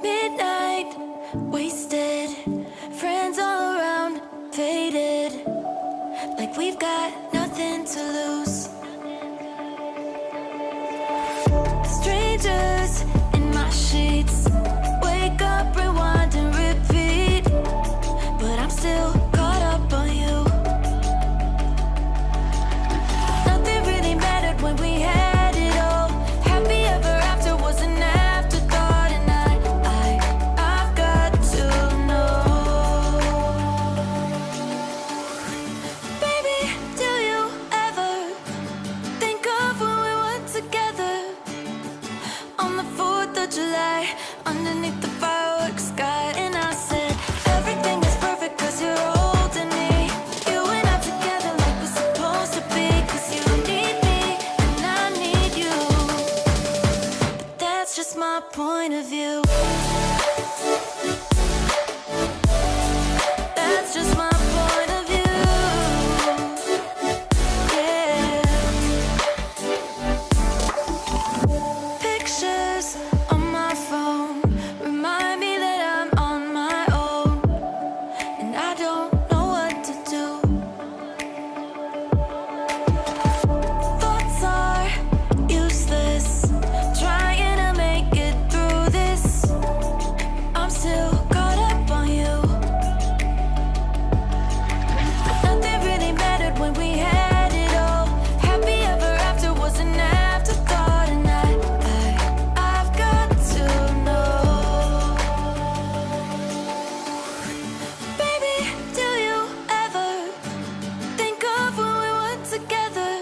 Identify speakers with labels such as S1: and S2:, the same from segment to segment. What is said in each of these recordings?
S1: Midnight, wasted, friends all around, faded, like we've got nothing to lose. Strangers in my sheets, wake up, rewind and repeat, but I'm still caught up on you. Nothing really mattered when we had it all. Happy ever after was an afterthought, and I've got to know. Baby, do you ever think of when we were together on the 4th of July, underneath the fireworks sky? And I said, everything is perfect cause you're holding me. You and I together like we're supposed to be, cause you need me and I need you. But that's just my point of view. That's just my point of view. Yeah. Pictures on my phone remind me that I'm on my own, and I don't know what to do. Thoughts are useless, trying to make it through this. I'm still caught up on you. Nothing really mattered when we had it all. Happy ever after was an afterthought, and I've got to know. Baby, do you ever think of when we were together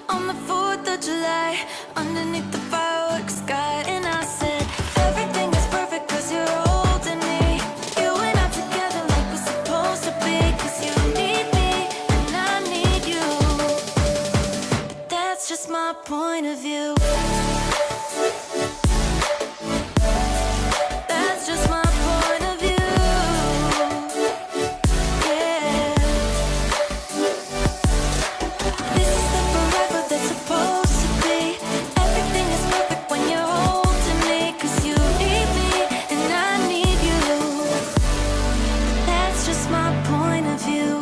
S1: on the 4th of July, underneath the fireworks sky? And I said, everything is perfect cause you're holding me. You and I together like we're supposed to be, cause you need me and I need you. But that's just my point of view. That's just my point of view. Yeah. This is the forever that's supposed to be. Everything is perfect when you're holding me, cause you need me and I need you. That's just my point of view.